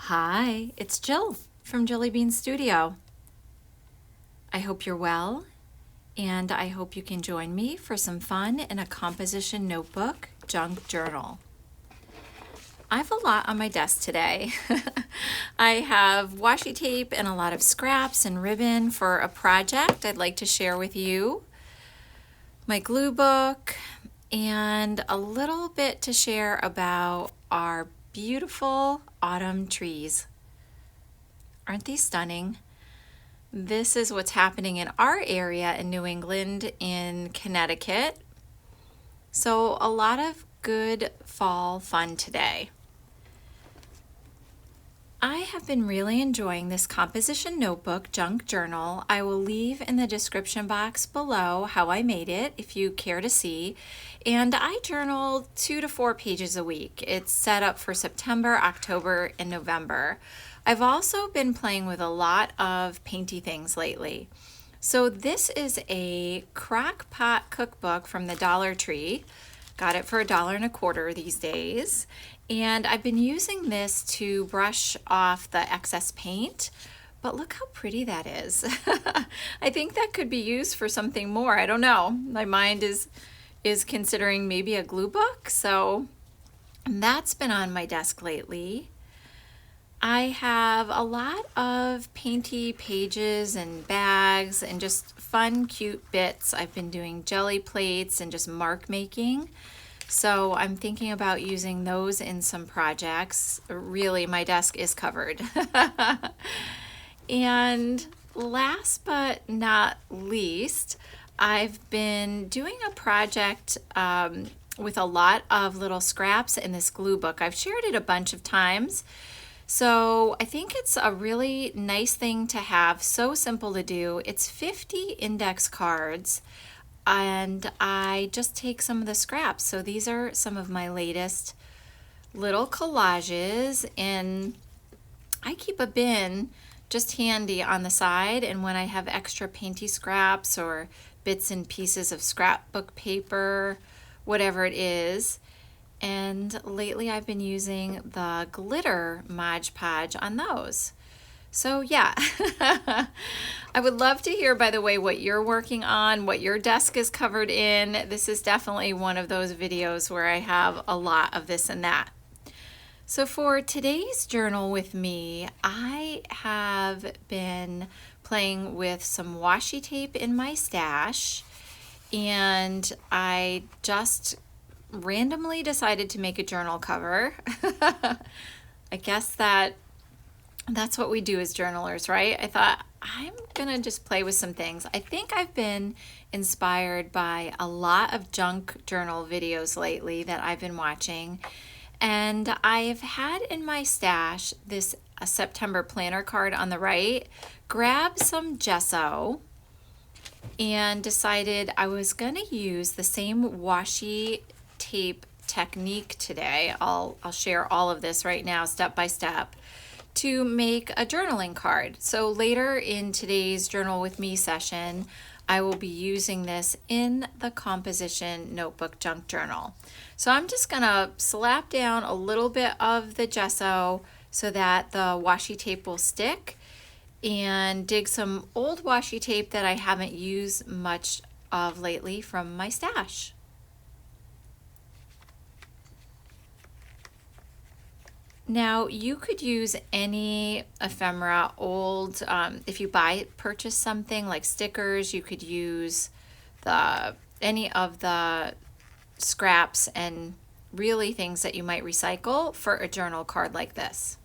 Hi, it's Jill from Jilly Bean Studio. I hope you're well, and I hope you can join me for some fun in a composition notebook junk journal. I have a lot on my desk today. I have washi tape and a lot of scraps and ribbon for a project I'd like to share with you, my glue book, and a little bit to share about our beautiful autumn trees. Aren't these stunning? This is what's happening in our area in New England, in Connecticut. So a lot of good fall fun today. I have been really enjoying this composition notebook junk journal. I will leave in the description box below how I made it if you care to see. And I journal 2 to 4 pages a week. It's set up for September, October, and November. I've also been playing with a lot of painty things lately. So this is a crock pot cookbook from the Dollar Tree. Got it for $1.25 these days. And I've been using this to brush off the excess paint, but look how pretty that is. I think that could be used for something more. I don't know. My mind is considering maybe a glue book, so that's been on my desk lately. I have a lot of painty pages and bags and just fun, cute bits. I've been doing jelly plates and just mark making. So I'm thinking about using those in some projects. Really, my desk is covered. And last but not least, I've been doing a project with a lot of little scraps in this glue book. I've shared it a bunch of times. So I think it's a really nice thing to have, so simple to do. It's 50 index cards, and I just take some of the scraps. So these are some of my latest little collages, and I keep a bin just handy on the side, and when I have extra painty scraps or bits and pieces of scrapbook paper, whatever it is. And lately I've been using the glitter Mod Podge on those. So yeah, I would love to hear, by the way, what you're working on, what your desk is covered in. This is definitely one of those videos where I have a lot of this and that. So for today's journal with me, I have been playing with some washi tape in my stash, and I just randomly decided to make a journal cover. I guess that's what we do as journalers, right? I thought I'm gonna just play with some things. I think I've been inspired by a lot of junk journal videos lately that I've been watching, and I've had in my stash this September planner card on the right. Grabbed some gesso and decided I was gonna use the same washi tape technique today. I'll share all of this right now step by step to make a journaling card. So later in today's Journal with Me session, I will be using this in the composition notebook junk journal. So I'm just gonna slap down a little bit of the gesso so that the washi tape will stick, and dig some old washi tape that I haven't used much of lately from my stash. Now you could use any ephemera, old, if you purchase something like stickers, you could use any of the scraps and really things that you might recycle for a journal card like this.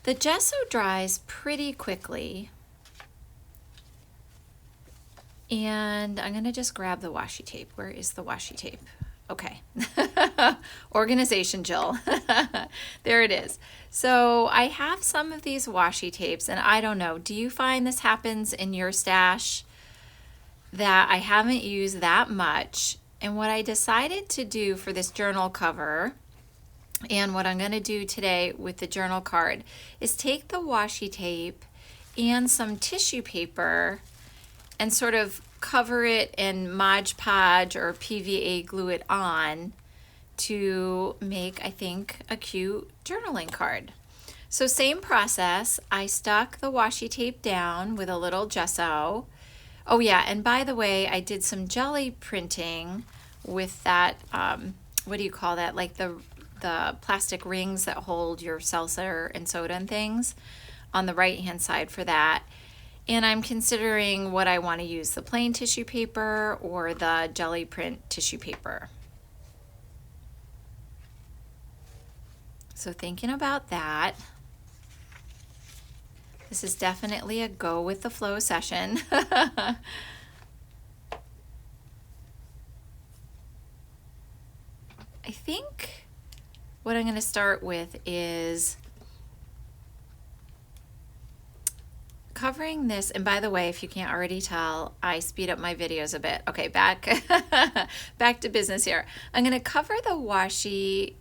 The gesso dries pretty quickly, and I'm gonna just grab the washi tape. Where is the washi tape? Okay. Organization, Jill. There it is. So I have some of these washi tapes, and I don't know, do you find this happens in your stash that I haven't used that much? And what I decided to do for this journal cover, and what I'm going to do today with the journal card, is take the washi tape and some tissue paper and sort of cover it and Mod Podge or PVA glue it on to make, I think, a cute journaling card. So same process, I stuck the washi tape down with a little gesso. Oh yeah, and by the way, I did some jelly printing with that, what do you call that? Like the plastic rings that hold your seltzer and soda and things on the right hand side for that. And I'm considering what I want to use, the plain tissue paper or the jelly print tissue paper. So thinking about that. This is definitely a go with the flow session. I think what I'm going to start with is covering this. And by the way, if you can't already tell, I speed up my videos a bit. Okay, back to business here. I'm going to cover the washi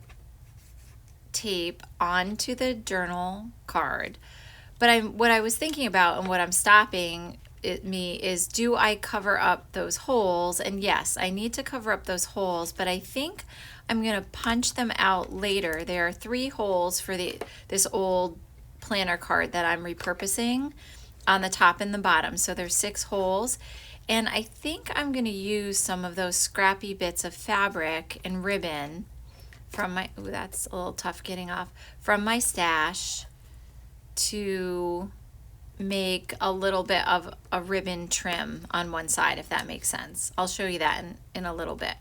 tape onto the journal card. But what I was thinking about and what I'm stopping me is, do I cover up those holes? And yes, I need to cover up those holes, but I think I'm going to punch them out later. There are 3 holes for this old planner card that I'm repurposing on the top and the bottom. So there's 6 holes. And I think I'm going to use some of those scrappy bits of fabric and ribbon from my, ooh, that's a little tough getting off, from my stash to make a little bit of a ribbon trim on one side, if that makes sense. I'll show you that in a little bit.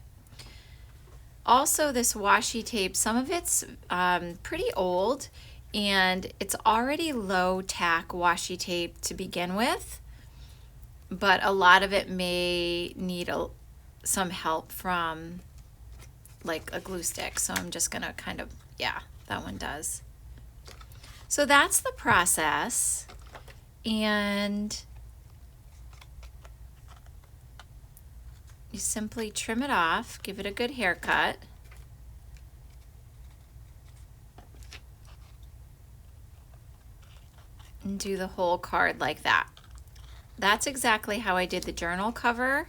Also, this washi tape, some of it's pretty old, and it's already low tack washi tape to begin with, but a lot of it may need some help from like a glue stick. So I'm just gonna kind of, yeah, that one does. So that's the process, and you simply trim it off, give it a good haircut. And do the whole card like that. That's exactly how I did the journal cover.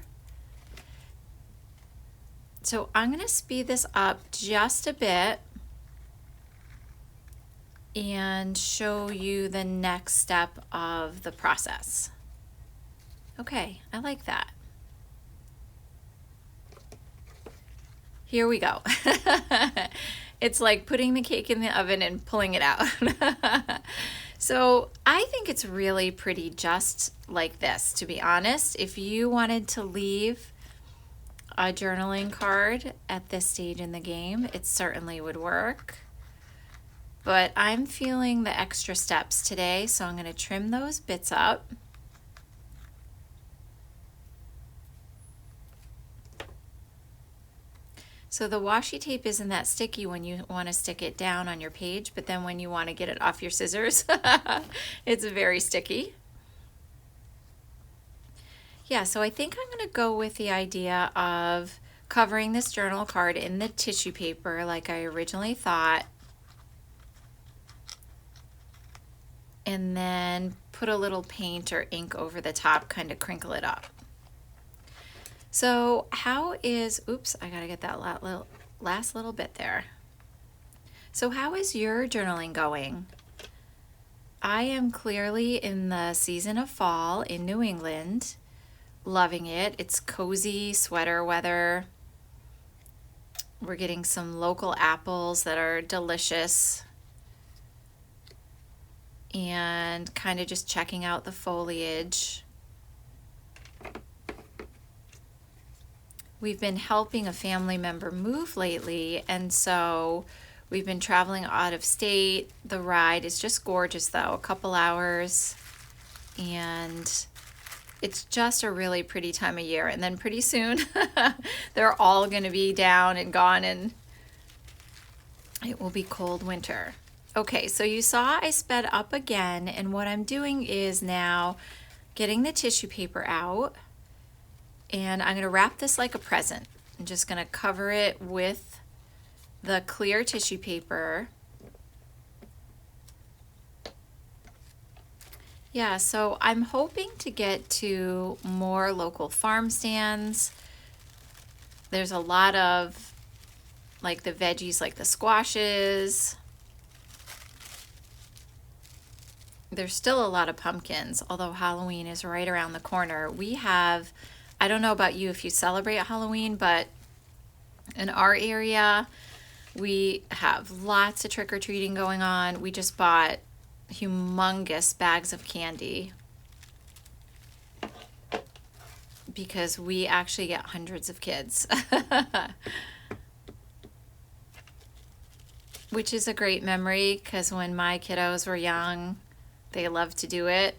So I'm going to speed this up just a bit and show you the next step of the process. Okay, I like that. Here we go. It's like putting the cake in the oven and pulling it out. So I think it's really pretty just like this, to be honest. If you wanted to leave a journaling card at this stage in the game, it certainly would work. But I'm feeling the extra steps today, so I'm going to trim those bits up. So the washi tape isn't that sticky when you want to stick it down on your page, but then when you want to get it off your scissors, it's very sticky. Yeah, so I think I'm going to go with the idea of covering this journal card in the tissue paper like I originally thought, and then put a little paint or ink over the top, kind of crinkle it up. So how is, oops, I gotta get that last little bit there. So how is your journaling going? I am clearly in the season of fall in New England, loving it. It's cozy sweater weather. We're getting some local apples that are delicious, and kind of just checking out the foliage. We've been helping a family member move lately, and so we've been traveling out of state. The ride is just gorgeous though, a couple hours, and it's just a really pretty time of year. And then pretty soon they're all going to be down and gone, and it will be cold winter. Okay, so you saw I sped up again, and what I'm doing is now getting the tissue paper out, and I'm going to wrap this like a present. I'm just going to cover it with the clear tissue paper. Yeah, so I'm hoping to get to more local farm stands. There's a lot of like the veggies, like the squashes. There's still a lot of pumpkins, although Halloween is right around the corner. We have, I don't know about you if you celebrate Halloween, but in our area, we have lots of trick-or-treating going on. We just bought humongous bags of candy because we actually get hundreds of kids. Which is a great memory because when my kiddos were young, they loved to do it.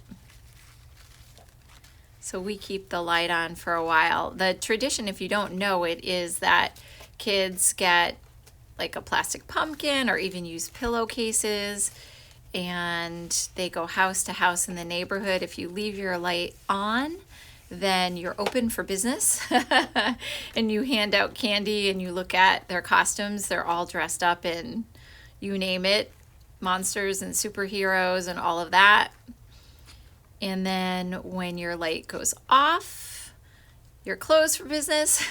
So we keep the light on for a while. The tradition, if you don't know it, is that kids get like a plastic pumpkin or even use pillowcases, and they go house to house in the neighborhood. If you leave your light on, then you're open for business. And you hand out candy and you look at their costumes. They're all dressed up in, you name it, monsters and superheroes and all of that. And then when your light goes off, you're closed for business.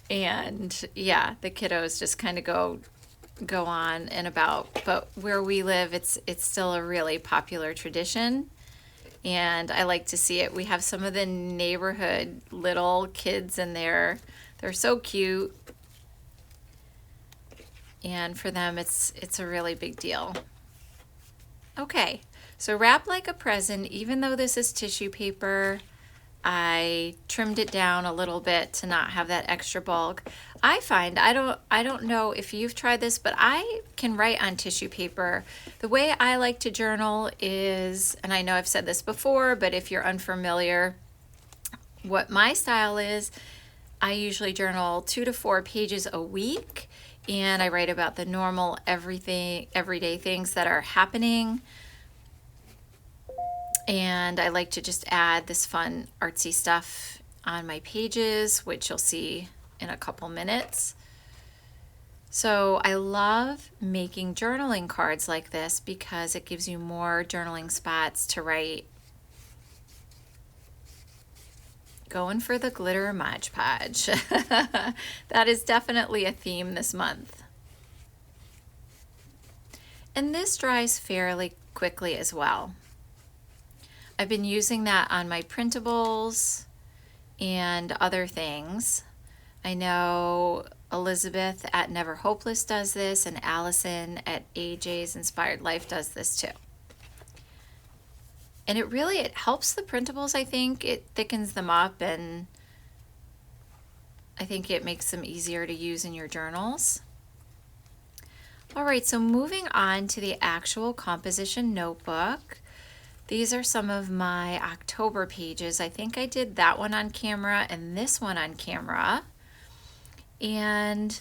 And yeah, the kiddos just kind of go on and about. But where we live, it's still a really popular tradition, and I like to see it. We have some of the neighborhood little kids, and they're so cute, and for them it's a really big deal. Okay, so wrap like a present. Even though this is tissue paper, I trimmed it down a little bit to not have that extra bulk. I find, I don't know if you've tried this, but I can write on tissue paper. The way I like to journal is, and I know I've said this before, but if you're unfamiliar, what my style is, I usually journal 2 to 4 pages a week, and I write about the normal everyday things that are happening. And I like to just add this fun artsy stuff on my pages, which you'll see in a couple minutes. So I love making journaling cards like this because it gives you more journaling spots to write. Going for the glitter Mod Podge. That is definitely a theme this month. And this dries fairly quickly as well. I've been using that on my printables and other things. I know Elizabeth at Never Hopeless does this, and Allison at AJ's Inspired Life does this too. And it helps the printables, I think. It thickens them up, and I think it makes them easier to use in your journals. All right, so moving on to the actual composition notebook. These are some of my October pages. I think I did that one on camera and this one on camera. And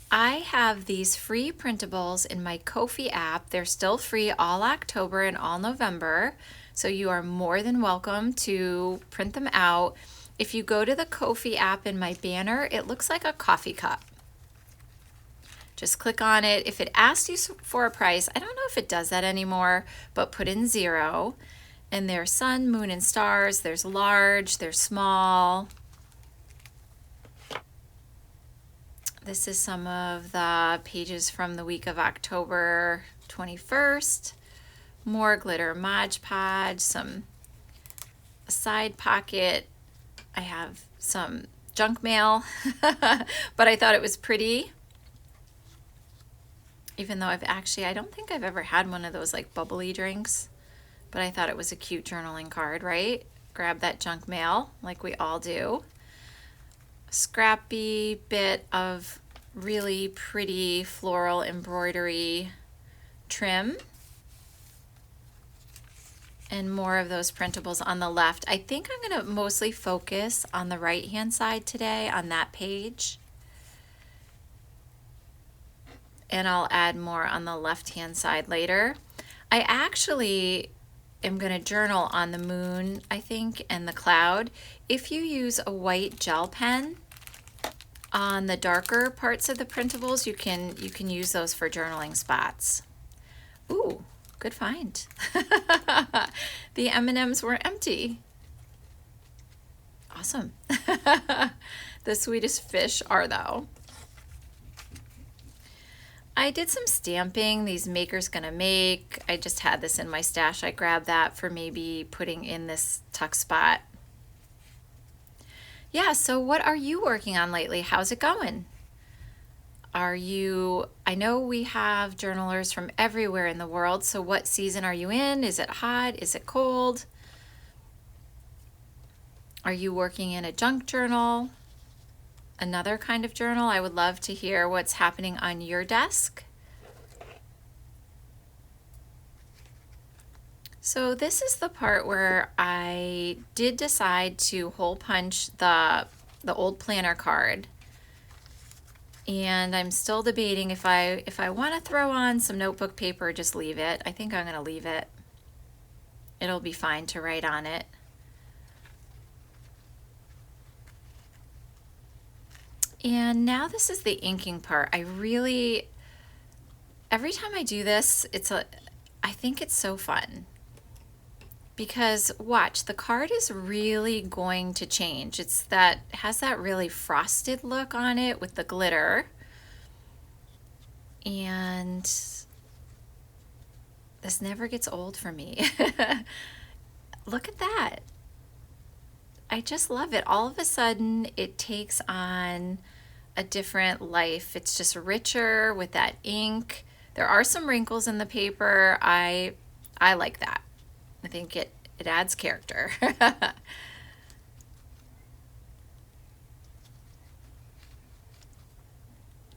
I have these free printables in my Ko-fi app. They're still free all October and all November, so you are more than welcome to print them out. If you go to the Ko-fi app in my banner, it looks like a coffee cup. Just click on it. If it asks you for a price, I don't know if it does that anymore, but put in 0. And there's sun, moon, and stars. There's large, there's small. This is some of the pages from the week of October 21st. More glitter Mod Podge, a side pocket. I have some junk mail, but I thought it was pretty. Even though I don't think I've ever had one of those like bubbly drinks, but I thought it was a cute journaling card, right? Grab that junk mail like we all do. Scrappy bit of really pretty floral embroidery trim. And more of those printables on the left. I think I'm going to mostly focus on the right-hand side today on that page. And I'll add more on the left-hand side later. I actually am going to journal on the moon, I think, and the cloud. If you use a white gel pen on the darker parts of the printables, you can use those for journaling spots. Ooh, good find. The M&Ms were empty. Awesome. The sweetest fish are though. I did some stamping. These Maker's Gonna Make. I just had this in my stash. I grabbed that for maybe putting in this tuck spot. Yeah, so what are you working on lately? How's it going? I know we have journalers from everywhere in the world, so what season are you in? Is it hot? Is it cold? Are you working in a junk journal? Another kind of journal? I would love to hear what's happening on your desk. So this is the part where I did decide to hole punch the old planner card. And I'm still debating if I want to throw on some notebook paper or just leave it. I think I'm going to leave it. It'll be fine to write on it. And now this is the inking part. Every time I do this, I think it's so fun. Because watch, the card is really going to change. It has that really frosted look on it with the glitter. And this never gets old for me. Look at that. I just love it. All of a sudden, it takes on a different life. It's just richer with that ink. There are some wrinkles in the paper. I like that. I think it adds character.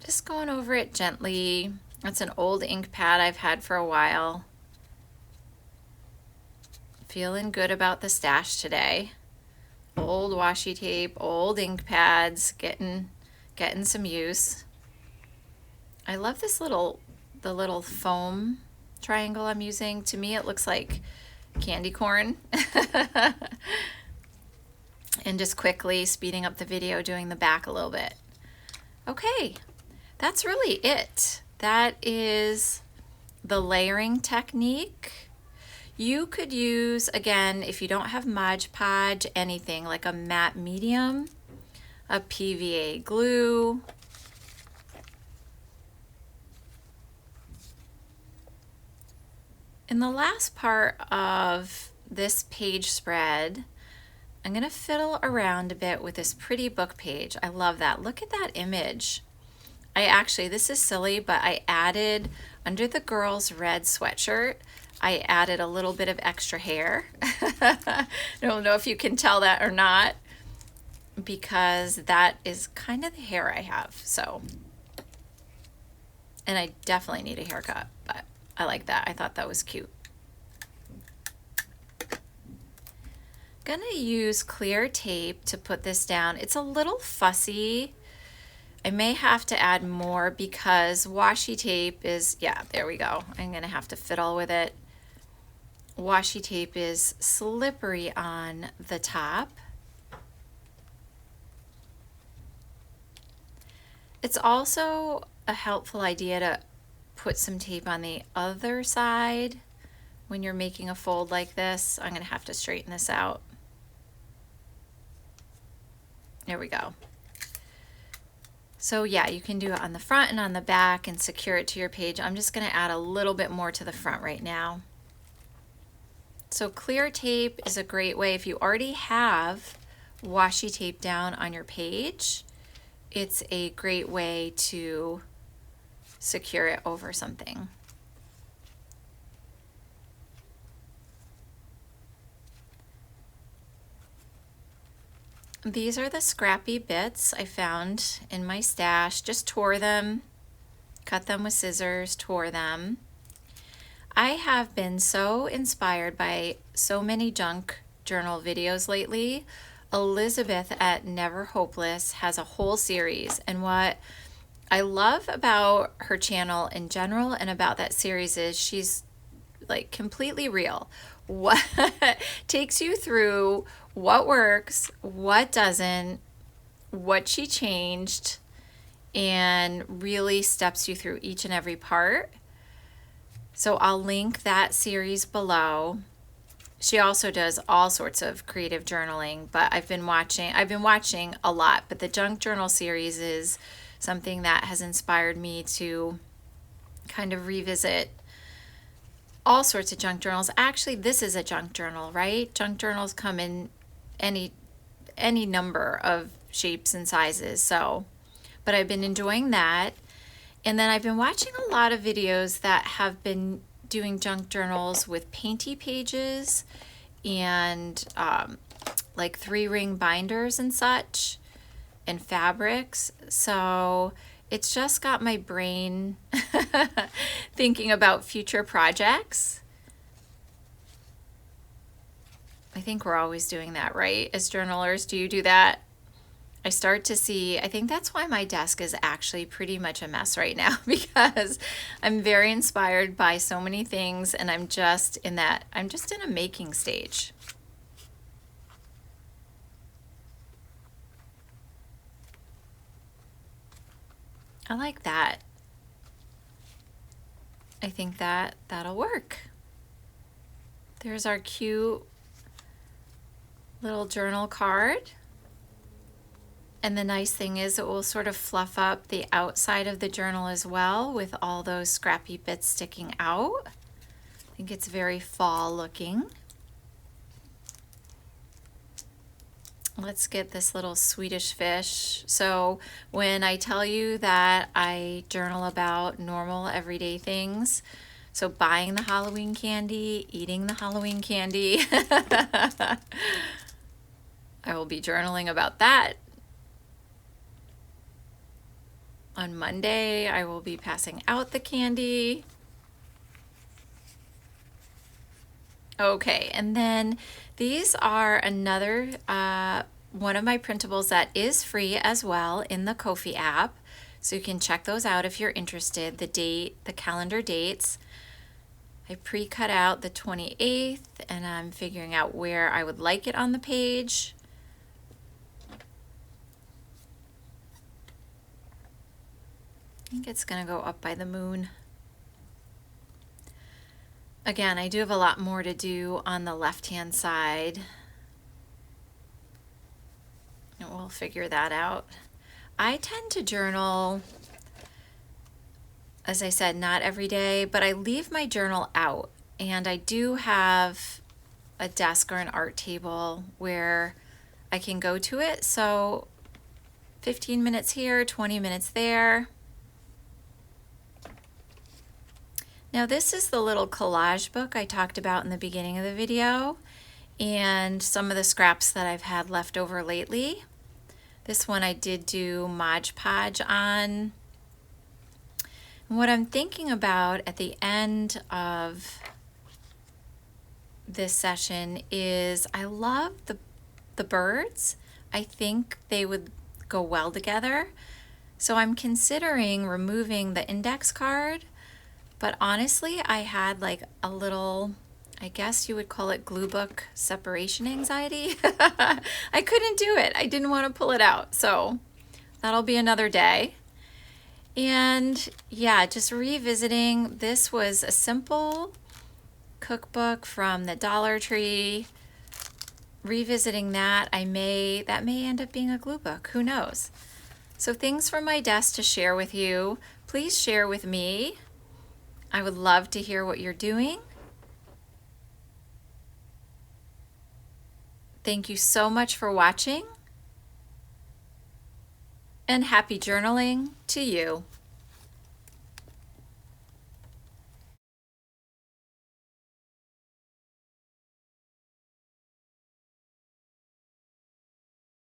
Just going over it gently. That's an old ink pad I've had for a while. Feeling good about the stash today. Old washi tape, old ink pads, getting some use. I love the little foam triangle I'm using. To me, it looks like candy corn. And just quickly speeding up the video, doing the back a little bit. Okay, that's really it. That is the layering technique. You could use, again, if you don't have Mod Podge, anything like a matte medium, a PVA glue, in the last part of this page spread, I'm going to fiddle around a bit with this pretty book page. I love that. Look at that image. This is silly, but I added, under the girl's red sweatshirt, I added a little bit of extra hair. I don't know if you can tell that or not, because that is kind of the hair I have. So, and I definitely need a haircut, but I like that. I thought that was cute. Gonna use clear tape to put this down. It's a little fussy. I may have to add more because washi tape is, yeah, there we go. I'm gonna have to fiddle with it. Washi tape is slippery on the top. It's also a helpful idea to put some tape on the other side when you're making a fold like this. I'm gonna have to straighten this out. There we go. So yeah, you can do it on the front and on the back and secure it to your page. I'm just gonna add a little bit more to the front right now. So clear tape is a great way if you already have washi tape down on your page. It's a great way to secure it over something. These are the scrappy bits I found in my stash. Just tore them, cut them with scissors, tore them. I have been so inspired by so many junk journal videos lately. Elizabeth at Never Hopeless has a whole series, and what I love about her channel in general and about that series is she's like completely real. What takes you through what works, what doesn't, what she changed, and really steps you through each and every part. So I'll link that series below. She also does all sorts of creative journaling, but I've been watching a lot, but the junk journal series is something that has inspired me to kind of revisit all sorts of junk journals. Actually, this is a junk journal, right? Junk journals come in any number of shapes and sizes. So, but I've been enjoying that. And then I've been watching a lot of videos that have been doing junk journals with painty pages and like 3-ring binders and such and fabrics. So it's just got my brain thinking about future projects. I think we're always doing that, right? As journalers, do you do that? I start to see, I think that's why my desk is actually pretty much a mess right now, because I'm very inspired by so many things, and I'm just in a making stage. I like that. I think that'll work. There's our cute little journal card. And the nice thing is it will sort of fluff up the outside of the journal as well with all those scrappy bits sticking out. I think it's very fall looking. Let's get this little Swedish fish. So when I tell you that I journal about normal everyday things, so buying the Halloween candy, eating the Halloween candy, I will be journaling about that. On Monday, I will be passing out the candy. Okay, and then these are another one of my printables that is free as well in the Ko-fi app. So you can check those out if you're interested. The date, the calendar dates. I pre-cut out the 28th, and I'm figuring out where I would like it on the page. I think it's going to go up by the moon. Again, I do have a lot more to do on the left-hand side. And we'll figure that out. I tend to journal, as I said, not every day, but I leave my journal out. And I do have a desk or an art table where I can go to it. So 15 minutes here, 20 minutes there. Now this is the little collage book I talked about in the beginning of the video, and some of the scraps that I've had left over lately. This one I did do Mod Podge on. And what I'm thinking about at the end of this session is I love the birds. I think they would go well together. So I'm considering removing the index card. But honestly, I had like a little, I guess you would call it Gluebook separation anxiety. I couldn't do it. I didn't want to pull it out. So that'll be another day. And yeah, just revisiting. This was a simple cookbook from the Dollar Tree. Revisiting that, that may end up being a glue book. Who knows? So things from my desk to share with you. Please share with me. I would love to hear what you're doing. Thank you so much for watching, and happy journaling to you.